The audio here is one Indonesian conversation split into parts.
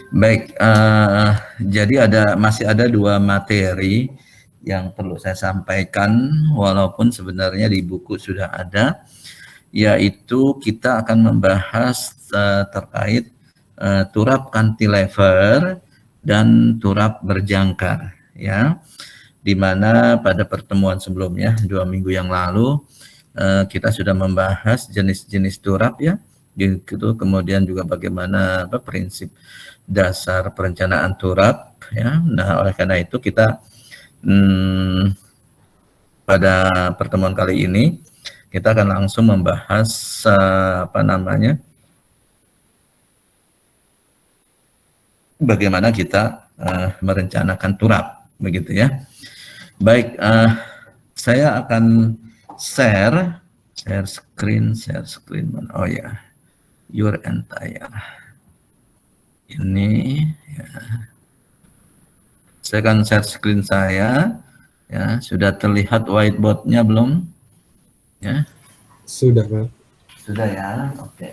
Baik, jadi masih ada dua materi yang perlu saya sampaikan, walaupun sebenarnya di buku sudah ada, yaitu kita akan membahas terkait turap cantilever dan turap berjangkar, ya. Di mana pada pertemuan sebelumnya 2 minggu yang lalu kita sudah membahas jenis-jenis turap, ya, gitu. Kemudian juga bagaimana prinsip dasar perencanaan turap, ya. Nah, oleh karena itu kita pada pertemuan kali ini kita akan langsung membahas bagaimana kita merencanakan turap, begitu ya. Baik, saya akan share screen. Oh ya, your entire. Ini ya. Saya akan share screen saya. Ya, sudah terlihat whiteboard-nya belum? Ya. Sudah, Pak. Sudah ya. Oke.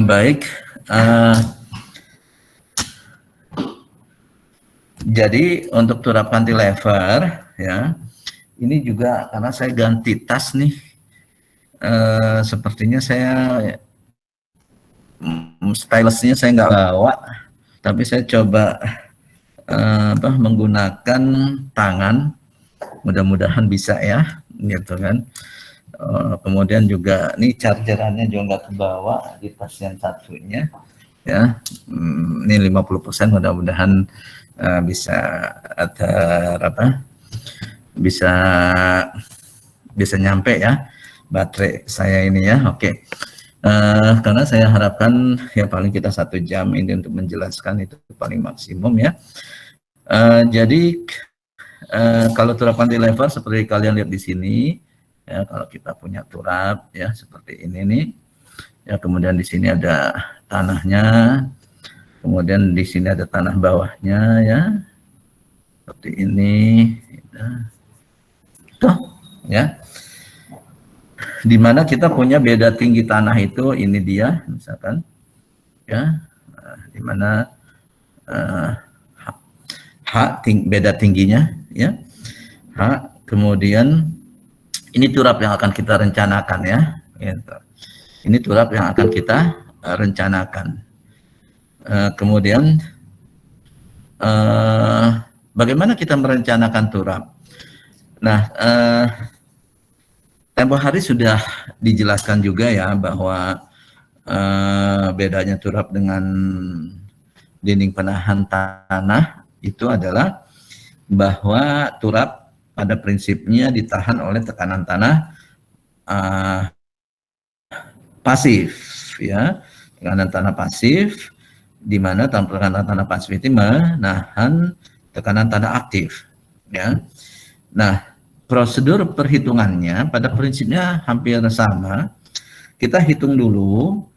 Baik. Jadi untuk turap cantilever, ya, ini juga karena saya ganti tas nih, sepertinya saya stylusnya saya nggak bawa, tapi saya coba menggunakan tangan, mudah-mudahan bisa ya, gitu kan. Kemudian juga ini chargerannya juga nggak kebawa di tas yang satunya, ya. Ini 50%, mudah-mudahan bisa bisa nyampe ya baterai saya ini ya. Oke. Karena saya harapkan ya paling kita 1 jam ini untuk menjelaskan, itu paling maksimum ya. Jadi kalau turap cantilever seperti kalian lihat di sini ya, kalau kita punya turap ya seperti ini nih ya, kemudian di sini ada tanahnya, kemudian di sini ada tanah bawahnya ya, seperti ini tuh ya, dimana kita punya beda tinggi tanah itu, ini dia misalkan ya, dimana beda tingginya ya, kemudian ini turap yang akan kita rencanakan ya, gitu. Ini turap yang akan kita rencanakan. Kemudian bagaimana kita merencanakan turap? Nah, tempo hari sudah dijelaskan juga ya bahwa bedanya turap dengan dinding penahan tanah itu adalah bahwa turap pada prinsipnya ditahan oleh tekanan tanah pasif ya, tekanan tanah pasif, di mana tekanan tanah pasif itu menahan tekanan tanah aktif ya. Nah, prosedur perhitungannya pada prinsipnya hampir sama. Kita hitung dulu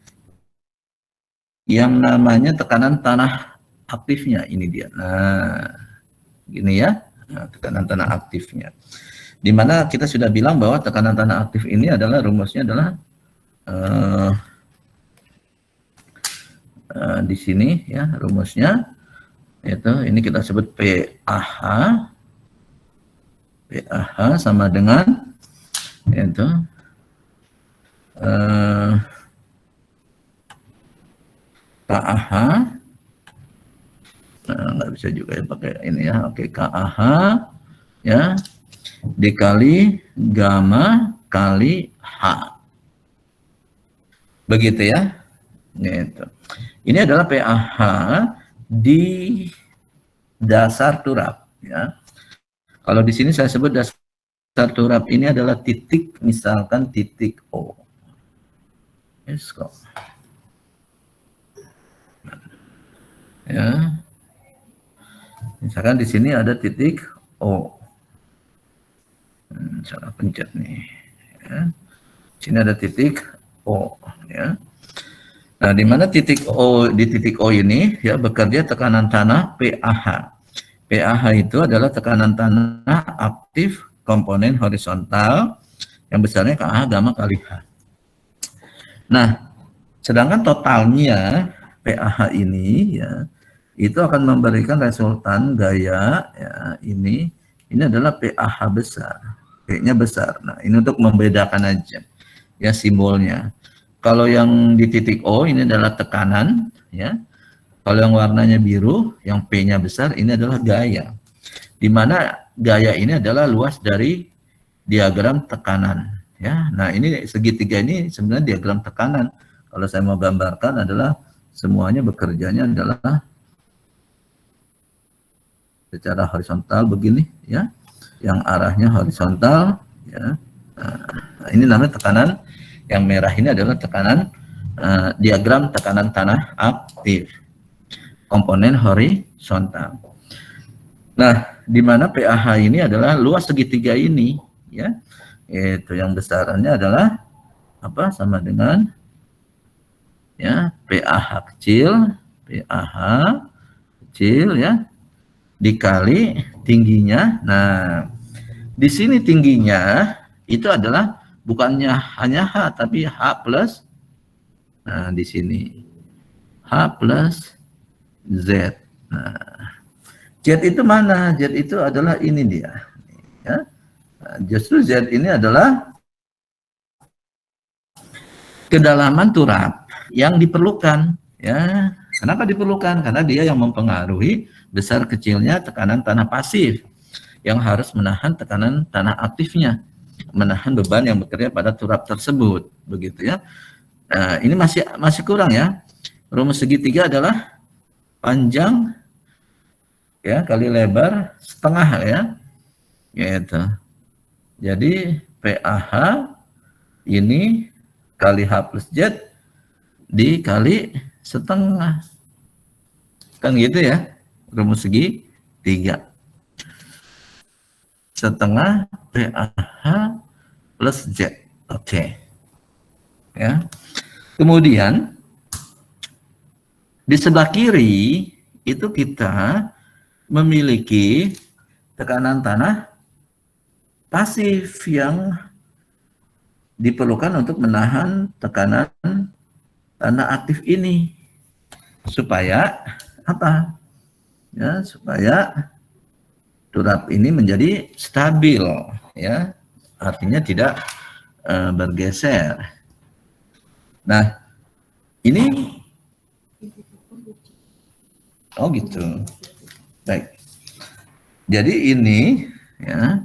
yang namanya tekanan tanah aktifnya, ini dia. Nah, gini ya. Nah, tekanan tanah aktifnya. Di mana kita sudah bilang bahwa tekanan tanah aktif ini adalah rumusnya adalah di sini ya, rumusnya itu ini kita sebut PAH sama dengan itu KAH, nggak bisa juga ya pakai ini ya. Oke, KAH ya dikali gamma kali H, begitu ya. Gitu. Ini adalah PAH di dasar turap ya. Kalau di sini saya sebut dasar turap ini adalah titik, misalkan titik O. Yes, kok. Ya. Misalkan di sini ada titik O. Salah pencet nih. Ya. Di sini ada titik O ya. Nah, di mana titik O, di titik O ini ya bekerja tekanan tanah PAH. PAH itu adalah tekanan tanah aktif komponen horizontal yang besarnya KA gamma kali H. Nah, sedangkan totalnya PAH ini ya itu akan memberikan resultan gaya ya ini adalah PAH besar, P-nya besar. Nah, ini untuk membedakan aja ya simbolnya. Kalau yang di titik O ini adalah tekanan ya. Kalau yang warnanya biru, yang P-nya besar ini adalah gaya. Di mana gaya ini adalah luas dari diagram tekanan ya. Nah, ini segitiga ini sebenarnya diagram tekanan. Kalau saya mau gambarkan adalah semuanya bekerjanya adalah secara horizontal begini ya, yang arahnya horizontal ya. Nah, ini namanya tekanan. Yang merah ini adalah tekanan diagram tekanan tanah aktif komponen horizontal. Nah, di mana PAH ini adalah luas segitiga ini ya, itu yang besarannya adalah apa, sama dengan ya PAH kecil ya dikali tingginya. Nah, di sini tingginya itu adalah bukannya hanya H tapi H plus, nah di sini H plus Z. Nah, Z itu mana? Z itu adalah ini dia ya. Nah, justru Z ini adalah kedalaman turap yang diperlukan ya. Kenapa diperlukan? Karena dia yang mempengaruhi besar kecilnya tekanan tanah pasif yang harus menahan tekanan tanah aktifnya, menahan beban yang bekerja pada turap tersebut, begitu ya. Nah, ini masih kurang ya. Rumus segitiga adalah panjang ya kali lebar setengah ya, gitu. Jadi PAH ini kali H plus Z dikali setengah, kan gitu ya, rumus segitiga. Setengah PAH plus Z. Oke. Ya. Kemudian di sebelah kiri itu kita memiliki tekanan tanah pasif yang diperlukan untuk menahan tekanan tanah aktif ini supaya apa? Ya, supaya turap ini menjadi stabil ya. Artinya tidak bergeser. Nah, ini oh gitu. Baik. Jadi ini ya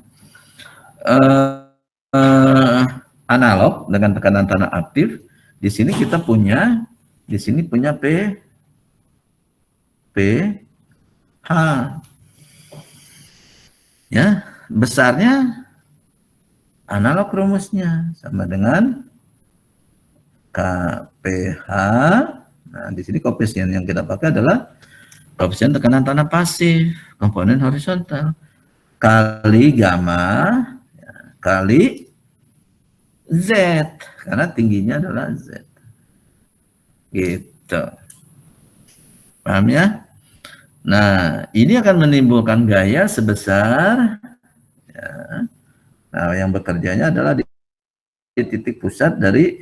analog dengan tekanan tanah aktif. Di sini kita punya H ya, besarnya analog rumusnya sama dengan KPH. Nah, di sini koefisien yang kita pakai adalah koefisien tekanan tanah pasif komponen horizontal kali gamma ya, kali Z, karena tingginya adalah Z. Gitu. Paham ya? Nah, ini akan menimbulkan gaya sebesar ya. Nah, yang bekerjanya adalah di titik pusat dari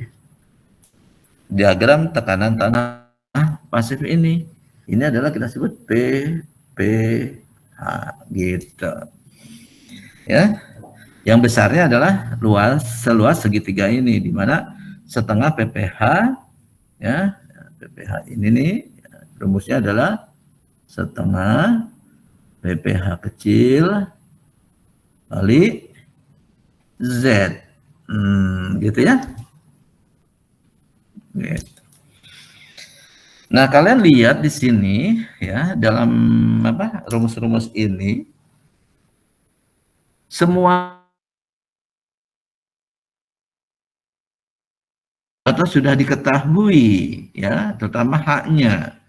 diagram tekanan tanah pasif ini. Ini adalah kita sebut PPH gitu. Ya. Yang besarnya adalah seluas segitiga ini, di mana setengah PPH ya, PPH ini nih rumusnya adalah setengah PPH kecil kali Z. Gitu ya. Gitu. Nah, kalian lihat di sini ya, dalam apa rumus-rumus ini semua atau sudah diketahui ya, terutama H-nya.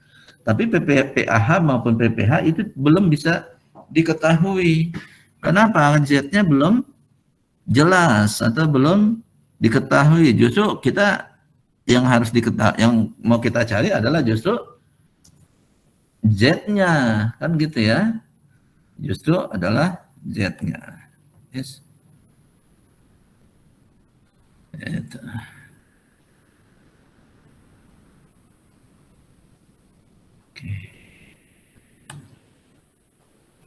Tapi PAH maupun PPH itu belum bisa diketahui. Kenapa? Z-nya belum jelas atau belum diketahui. Justru kita yang harus diketahui, yang mau kita cari adalah justru Z-nya, kan gitu ya. justru adalah Z-nya. Yes. Itu. Oke.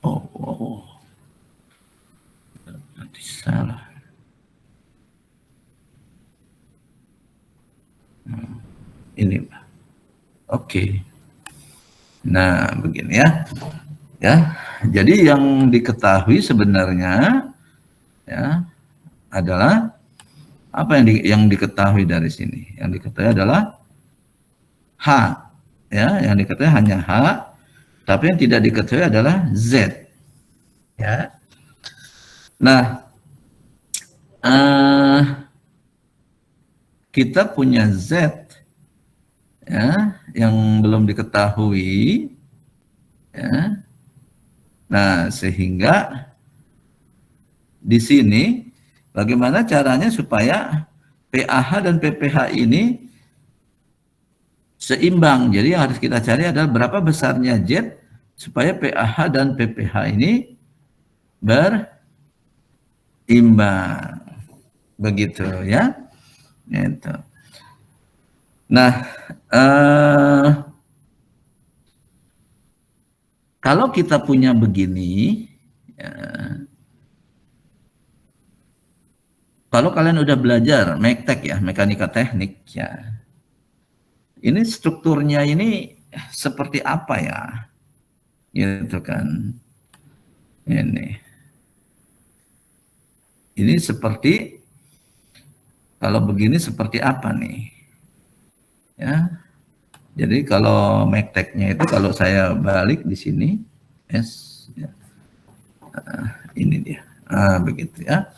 Oh. Nanti salah. Ini, Pak. Oke. Nah, begini ya. Ya. Jadi yang diketahui sebenarnya ya adalah apa yang diketahui dari sini? Yang diketahui adalah H. Ya, yang diketahui hanya H, tapi yang tidak diketahui adalah Z. Ya. Nah, kita punya Z ya yang belum diketahui ya. Nah, sehingga di sini bagaimana caranya supaya PAH dan PPH ini seimbang. Jadi yang harus kita cari adalah berapa besarnya Z supaya PAH dan PPH ini berimbang. Begitu ya. Itu. Nah, kalau kita punya begini, ya, kalau kalian udah belajar mektek ya, mekanika teknik ya, ini strukturnya ini seperti apa ya, gitu kan? Ini seperti kalau begini seperti apa nih? Ya, jadi kalau mekteknya itu kalau saya balik di sini, S, ya. Ini dia, begitu ya.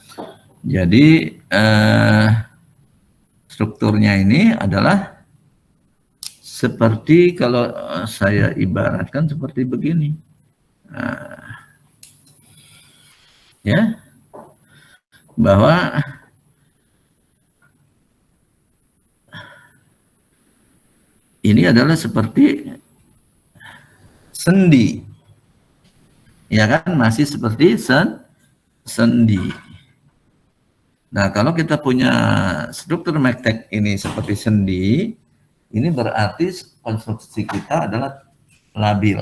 Jadi strukturnya ini adalah seperti kalau saya ibaratkan seperti begini, ya, bahwa ini adalah seperti sendi, ya kan, masih seperti sendi. Nah, kalau kita punya struktur mektek ini seperti sendi, ini berarti konstruksi kita adalah labil.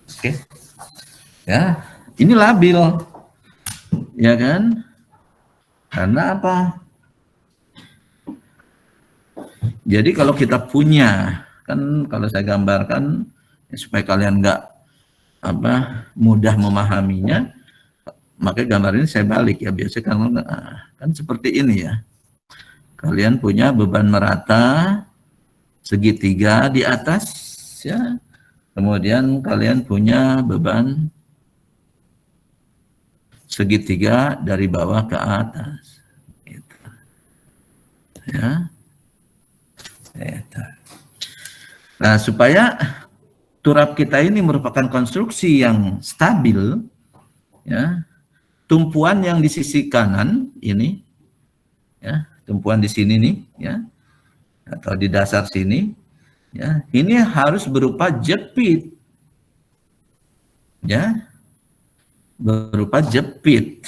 Oke. Ya, ini labil. Ya kan? Karena apa? Jadi kalau kita punya, kan kalau saya gambarkan ya, supaya kalian nggak mudah memahaminya, maka gambar ini saya balik ya, biasanya kan seperti ini ya. Kalian punya beban merata segitiga di atas ya. Kemudian kalian punya beban segitiga dari bawah ke atas. Gitu. Ya. Gitu. Nah, supaya turap kita ini merupakan konstruksi yang stabil, ya, tumpuan yang di sisi kanan ini, ya, tumpuan di sini nih, ya, atau di dasar sini, ya, ini harus berupa jepit, ya, berupa jepit.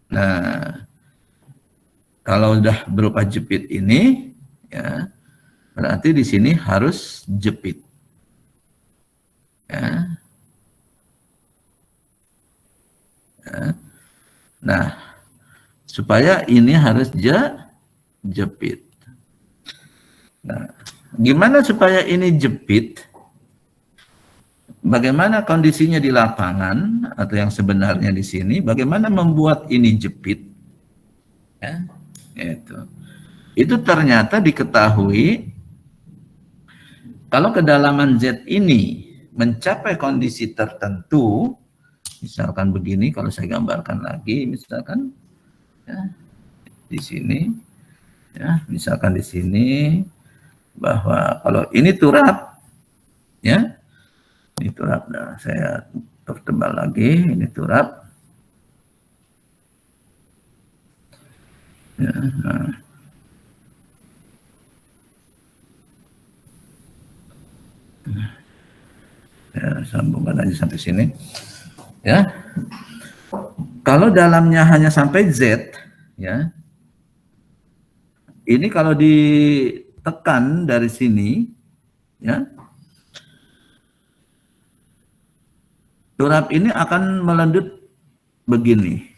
Nah, kalau udah berupa jepit ini, ya, berarti di sini harus jepit, ya. Nah, supaya ini harus jepit. Nah, gimana supaya ini jepit? Bagaimana kondisinya di lapangan atau yang sebenarnya di sini? Bagaimana membuat ini jepit? Ya, itu ternyata diketahui kalau kedalaman Z ini mencapai kondisi tertentu, misalkan begini, kalau saya gambarkan lagi, misalkan ya, di sini, ya, misalkan di sini, bahwa kalau ini turap, ya, ini turap. Nah, saya pertebal lagi, ini turap. Ya, nah. sambungkan aja sampai sini. Ya. Kalau dalamnya hanya sampai Z, ya. Ini kalau ditekan dari sini, ya. Turap ini akan melendut begini.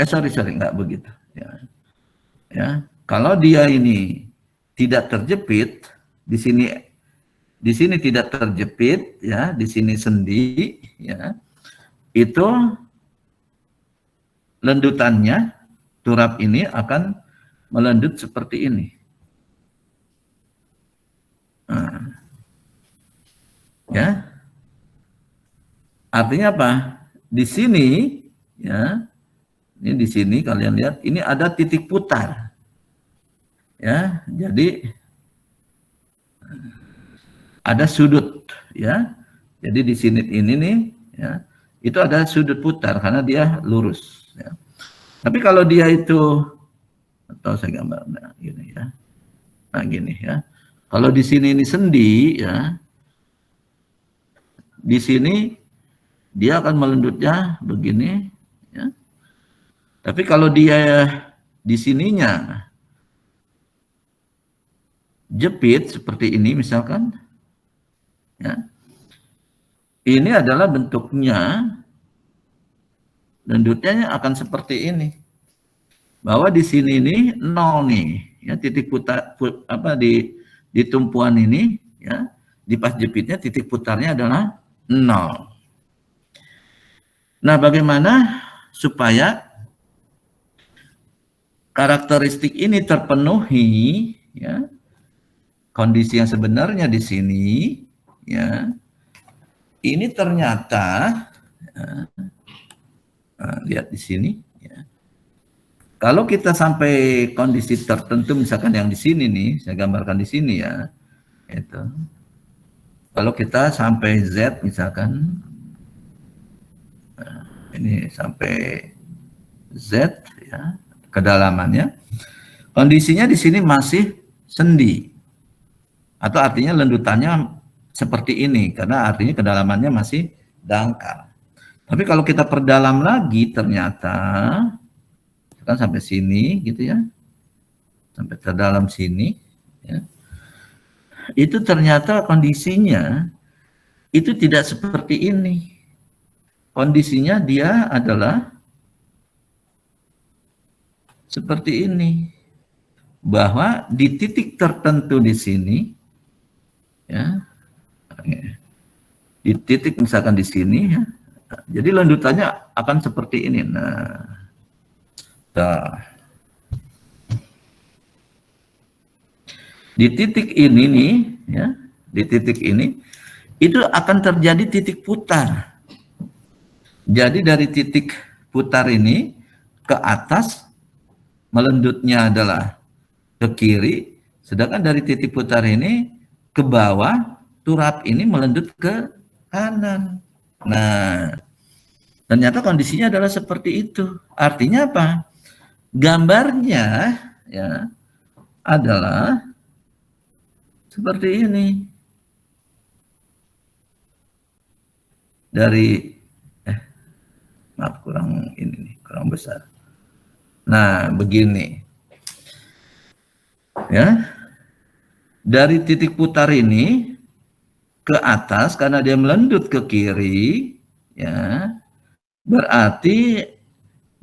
Sorry, nggak begitu. Ya. Ya. Kalau dia ini tidak terjepit, di sini tidak terjepit, ya, di sini sendi, ya, itu lendutannya turap ini akan melendut seperti ini. Nah, ya, artinya apa? Di sini, ya, ini di sini kalian lihat, ini ada titik putar, ya, jadi ada sudut, ya. Jadi di sini ini nih, ya, itu ada sudut putar karena dia lurus. Ya. Tapi kalau dia itu, atau saya gambar, nah, gini ya, nah gini ya. Kalau di sini ini sendi, ya, di sini dia akan melendutnya begini, ya. Tapi kalau dia di sininya jepit seperti ini misalkan, ya, ini adalah bentuknya, lendutnya akan seperti ini. Bahwa di sini ini nol nih, ya, titik putar apa di tumpuan ini, ya, di pas jepitnya titik putarnya adalah 0. Nah, bagaimana supaya karakteristik ini terpenuhi, ya, kondisi yang sebenarnya di sini, ya, ini ternyata, ya, nah, lihat di sini, ya. Kalau kita sampai kondisi tertentu, misalkan yang di sini nih, saya gambarkan di sini ya, itu. Kalau kita sampai Z misalkan, nah, ini sampai Z, ya, kedalamannya, kondisinya di sini masih sendi, atau artinya lendutannya seperti ini, karena artinya kedalamannya masih dangkal. Tapi kalau kita perdalam lagi, ternyata kan sampai sini gitu ya, sampai terdalam sini, ya, itu ternyata kondisinya itu tidak seperti ini. Kondisinya dia adalah seperti ini, bahwa di titik tertentu di sini, ya, di titik misalkan di sini, ya, jadi lanjutannya akan seperti ini. Nah, di titik ini nih, ya, di titik ini itu akan terjadi titik putar. Jadi dari titik putar ini ke atas melendutnya adalah ke kiri, sedangkan dari titik putar ini ke bawah turap ini melendut ke kanan. Nah, ternyata kondisinya adalah seperti itu. Artinya apa? Gambarnya, ya, adalah seperti ini. Dari maaf, kurang ini nih, kurang besar. Nah, begini. Ya. Dari titik putar ini ke atas karena dia melendut ke kiri, ya. Berarti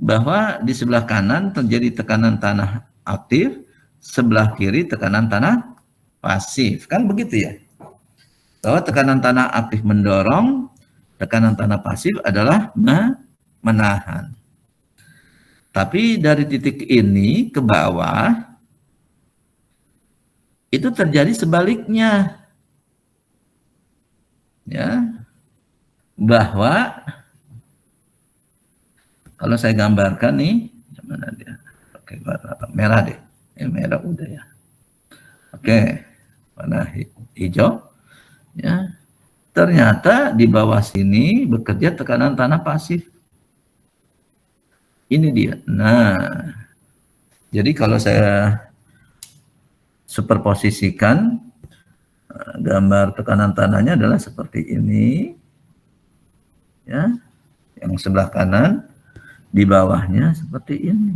bahwa di sebelah kanan terjadi tekanan tanah aktif, sebelah kiri tekanan tanah pasif. Kan begitu ya? Bahwa tekanan tanah aktif mendorong, tekanan tanah pasif adalah menahan. Tapi dari titik ini ke bawah, itu terjadi sebaliknya. Ya. Bahwa kalau saya gambarkan nih, mana dia? Oke, warna merah deh. Merah udah ya. Oke, warna hijau. Ya. Ternyata di bawah sini bekerja tekanan tanah pasif. Ini dia. Nah, jadi kalau saya superposisikan gambar tekanan tanahnya adalah seperti ini, ya, yang sebelah kanan, di bawahnya seperti ini.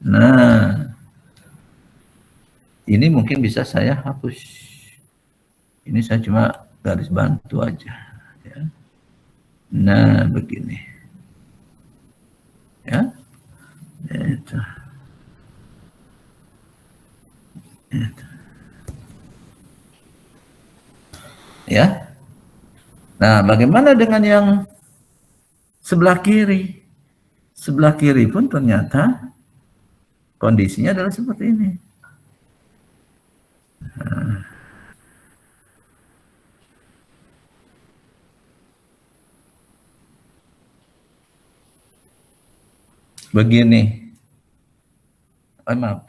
Nah, ini mungkin bisa saya hapus. Ini saya cuma garis bantu aja, ya. Nah, begini, ya, itu. Ya. Nah, bagaimana dengan yang sebelah kiri? Sebelah kiri pun ternyata kondisinya adalah seperti ini. Nah. Begini. Maaf.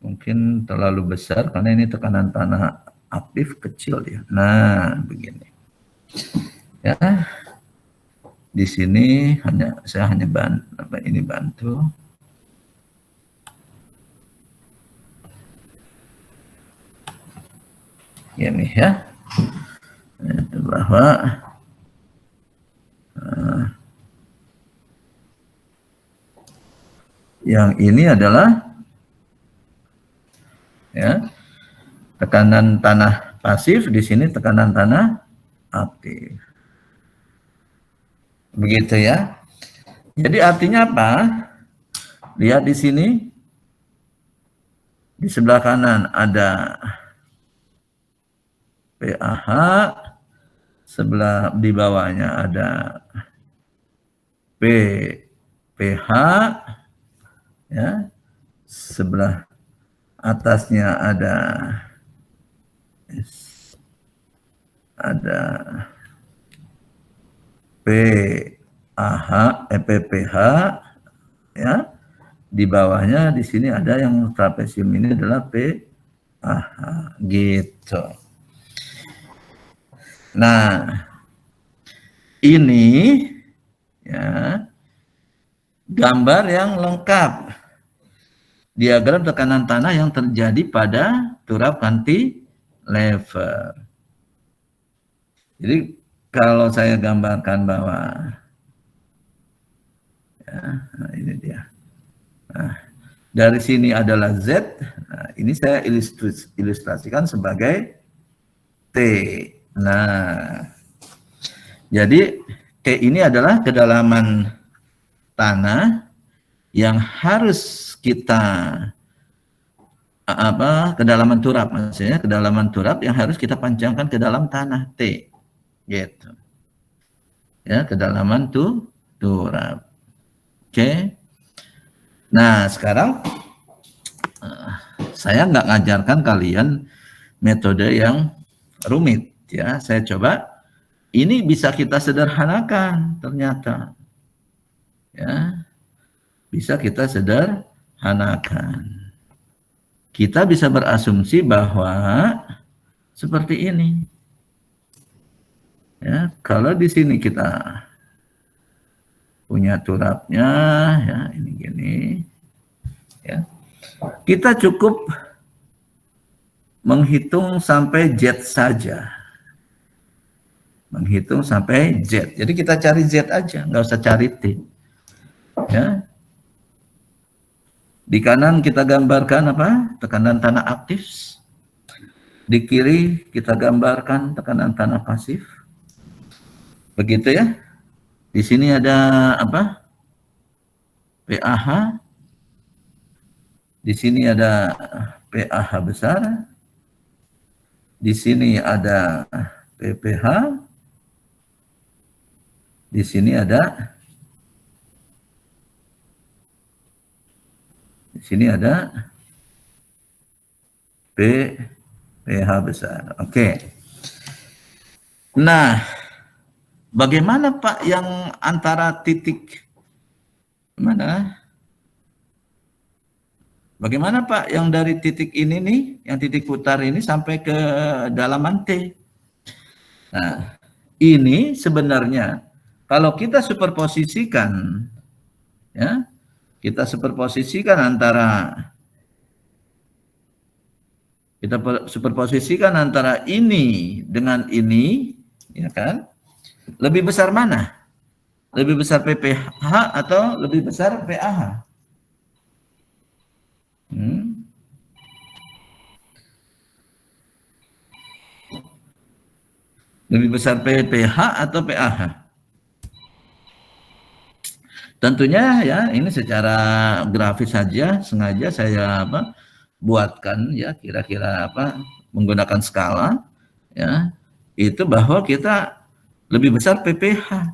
Mungkin terlalu besar karena ini tekanan tanah aktif kecil ya. Nah, begini. Ya. Di sini saya hanya bantu. Ini ya. Itu bahwa yang ini adalah ya tekanan tanah pasif, di sini tekanan tanah aktif. Begitu ya. Jadi artinya apa? Lihat di sini. Di sebelah kanan ada PAH, sebelah di bawahnya ada PH, ya, sebelah atasnya ada PPH, ya, di bawahnya di sini ada yang trapesium ini adalah PAH, gitu. Nah, ini ya gambar yang lengkap diagram tekanan tanah yang terjadi pada turap cantilever. Jadi kalau saya gambarkan bahwa ya, nah ini dia. Nah, dari sini adalah Z. Nah, ini saya ilustrasikan sebagai T. Nah, jadi T ini adalah kedalaman tanah yang harus kita kedalaman turap, maksudnya kedalaman turap yang harus kita panjangkan ke dalam tanah T, gitu. Ya, kedalaman turap. Oke. Nah, sekarang saya nggak ngajarkan kalian metode yang rumit, ya. Saya coba ini bisa kita sederhanakan ternyata, ya, bisa kita sederhanakan. Kita bisa berasumsi bahwa seperti ini, ya. Kalau di sini kita punya turapnya, ya, ini gini, ya. Kita cukup menghitung sampai Z saja. Menghitung sampai Z. Jadi kita cari Z aja, nggak usah cari T. Ya. Di kanan kita gambarkan apa? Tekanan tanah aktif. Di kiri kita gambarkan tekanan tanah pasif. Begitu ya. Di sini ada apa? PAH. Di sini ada PAH besar. Di sini ada PPH. Di sini ada PH besar. Oke. Nah, bagaimana Pak yang antara titik mana? Bagaimana Pak yang dari titik ini nih, yang titik putar ini sampai ke dalaman T? Nah, ini sebenarnya kalau kita superposisikan, ya, kita superposisikan antara Kita superposisikan antara ini dengan ini, ya kan? Lebih besar mana? Lebih besar PPH atau lebih besar PAH? Lebih besar PPH atau PAH? Tentunya ya ini secara grafis saja sengaja saya buatkan ya kira-kira menggunakan skala ya itu bahwa kita lebih besar PPH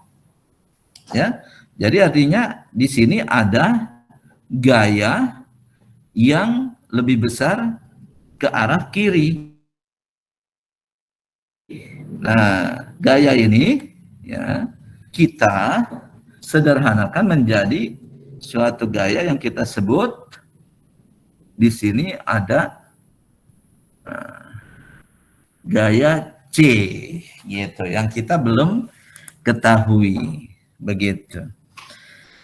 ya. Jadi artinya di sini ada gaya yang lebih besar ke arah kiri. Nah, gaya ini ya kita sederhanakan menjadi suatu gaya yang kita sebut di sini ada gaya C gitu yang kita belum ketahui begitu.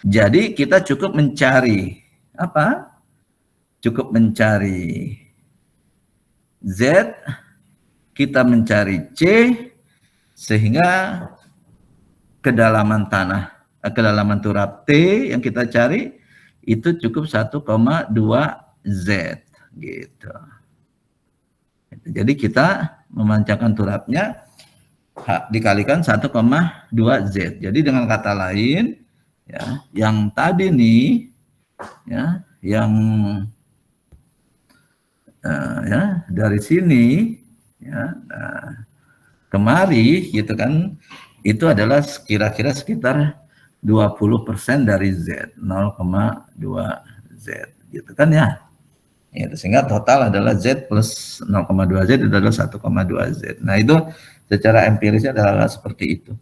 Jadi kita cukup mencari apa? Cukup mencari Z, kita mencari C sehingga kedalaman tanah, kedalaman turap T yang kita cari itu cukup 1,2 Z gitu. Jadi kita memancarkan turapnya dikalikan 1,2 Z. Jadi dengan kata lain ya, yang tadi nih ya, yang ya dari sini ya kemari gitu kan itu adalah kira-kira sekitar 20% dari Z, 0,2 Z gitu kan ya. Ya, sehingga total adalah Z plus 0,2 Z itu adalah 1,2 Z. Nah, itu secara empirisnya adalah seperti itu.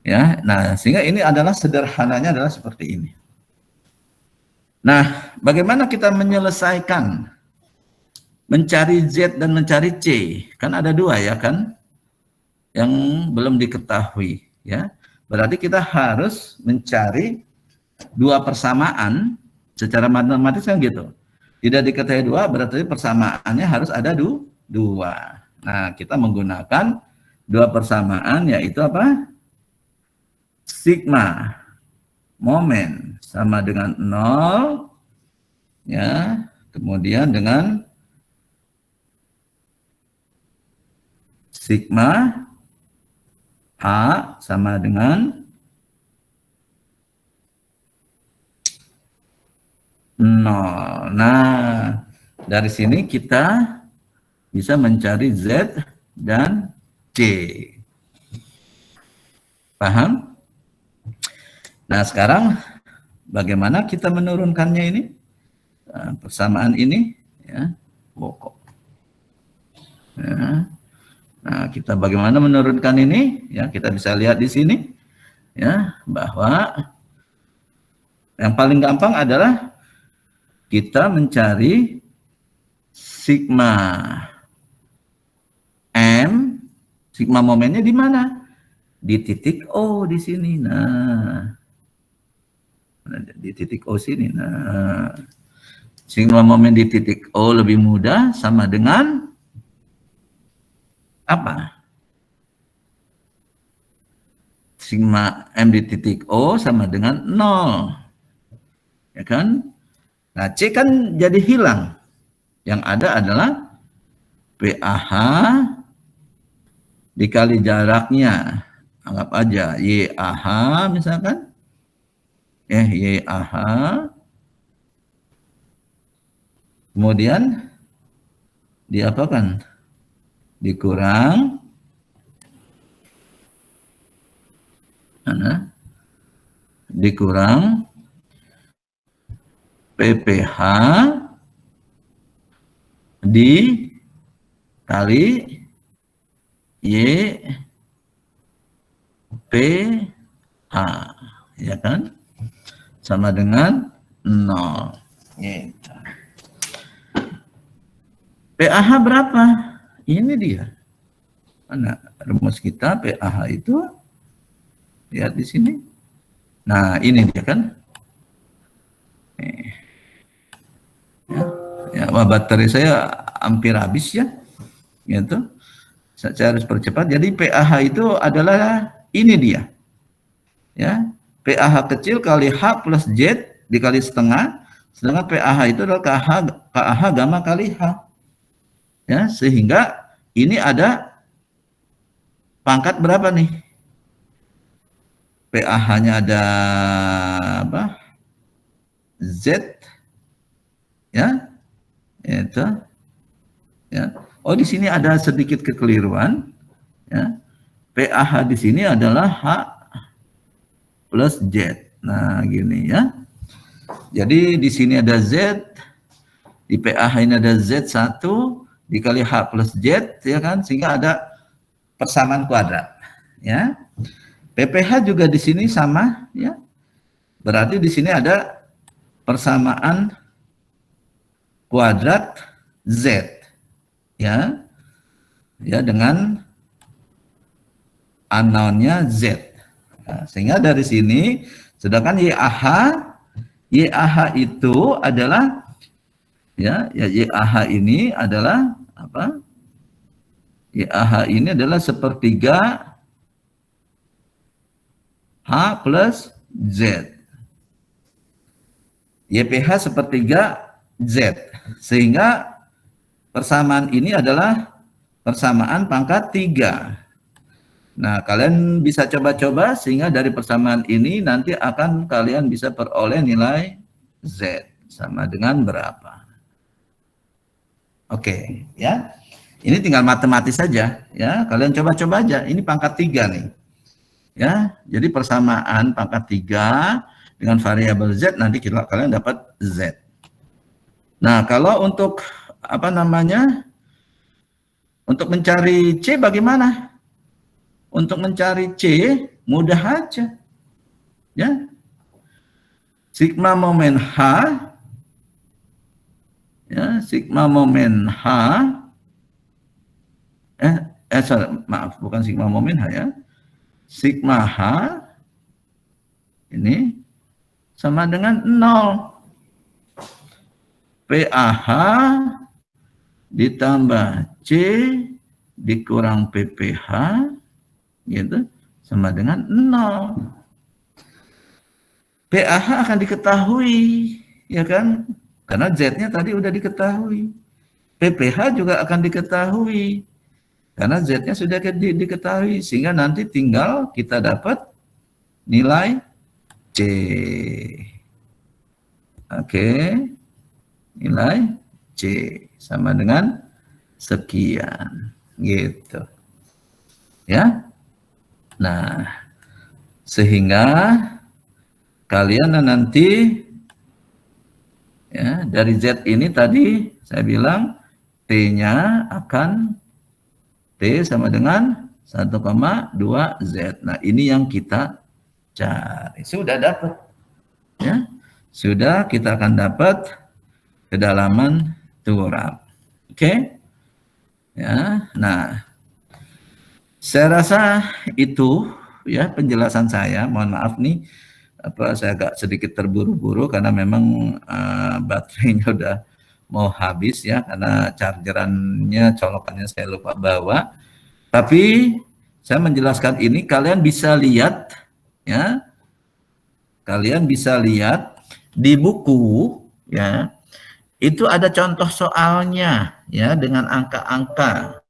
Ya, nah sehingga ini adalah sederhananya adalah seperti ini. Nah, bagaimana kita menyelesaikan mencari Z dan mencari C? Kan ada dua ya kan? Yang belum diketahui ya. Berarti kita harus mencari dua persamaan secara matematis kan gitu. Tidak diketahui dua berarti persamaannya harus ada dua. Nah, kita menggunakan dua persamaan yaitu apa? Sigma momen sama dengan 0 ya. Kemudian dengan sigma H sama dengan 0. Nah, dari sini kita bisa mencari Z dan C. Paham? Nah, sekarang bagaimana kita menurunkannya ini? Nah, persamaan ini ya. Ya. Nah, kita bagaimana menurunkan ini? Ya, kita bisa lihat di sini ya, bahwa yang paling gampang adalah kita mencari sigma M, sigma momennya di mana? Di titik O di sini. Nah, di titik O sini. Nah, sigma momen di titik O lebih mudah sama dengan apa? Sigma M di titik O sama dengan 0. Ya kan? Nah, C kan jadi hilang. Yang ada adalah PAH dikali jaraknya. Anggap aja YAH misalkan. YAH. Kemudian diapakan? Dikurang dikurang PPH dikali YPH, ya kan? Sama dengan 0. Gitu. PAH berapa? Ini dia. Mana rumus kita PAH itu? Lihat di sini. Nah, ini dia kan? Ya, wah baterai saya hampir habis ya, gitu. Saya harus percepat. Jadi PAH itu adalah ini dia, ya. PAH kecil kali H plus Z dikali setengah, sedangkan PAH itu adalah KAH gamma kali H, ya. Sehingga ini ada pangkat berapa nih? PAH-nya ada apa? Z, ya, itu, ya. Oh, di sini ada sedikit kekeliruan, ya. PAH di sini adalah H plus Z. Nah, gini ya. Jadi di sini ada Z, di PAH ini ada Z1 dikali H plus Z, ya kan, sehingga ada persamaan kuadrat, ya. PPH juga di sini sama, ya. Berarti di sini ada persamaan kuadrat Z, ya, ya, dengan unknown-nya Z. Nah, sehingga dari sini, sedangkan YAH itu adalah, ya, YAH ini adalah apa? YAH ini adalah sepertiga H plus Z. YPH sepertiga Z. Sehingga persamaan ini adalah persamaan pangkat 3. Nah, kalian bisa coba-coba sehingga dari persamaan ini nanti akan kalian bisa peroleh nilai Z sama dengan berapa. Oke, ya. Ini tinggal matematis saja, ya. Kalian coba-coba aja. Ini pangkat 3 nih. Ya, jadi persamaan pangkat 3 dengan variabel Z nanti kalian dapat Z. Nah, kalau untuk apa namanya? Untuk mencari C bagaimana? Untuk mencari C mudah aja, ya. Sigma momen H, ya, sigma momen H, sorry, maaf, bukan sigma momen H, ya. Sigma H ini sama dengan 0. PAH ditambah C dikurang PPH, gitu, sama dengan 0. PAH akan diketahui, ya kan? Karena Z-nya tadi udah diketahui. PPH juga akan diketahui. Karena Z-nya sudah diketahui. Sehingga nanti tinggal kita dapat nilai C. Oke. Nilai C sama dengan sekian. Gitu. Ya. Nah, sehingga kalian nanti, ya, dari Z ini tadi saya bilang T-nya akan T sama dengan 1,2 Z. Nah, ini yang kita cari. Sudah dapat, ya. Sudah, kita akan dapat kedalaman turap. Oke? Ya. Nah, saya rasa itu, ya, penjelasan saya. Mohon maaf nih, saya agak sedikit terburu-buru karena memang baterainya udah mau habis, ya, karena chargerannya, colokannya saya lupa bawa. Tapi saya menjelaskan ini, kalian bisa lihat, ya, kalian bisa lihat di buku, ya, itu ada contoh soalnya, ya, dengan angka-angka.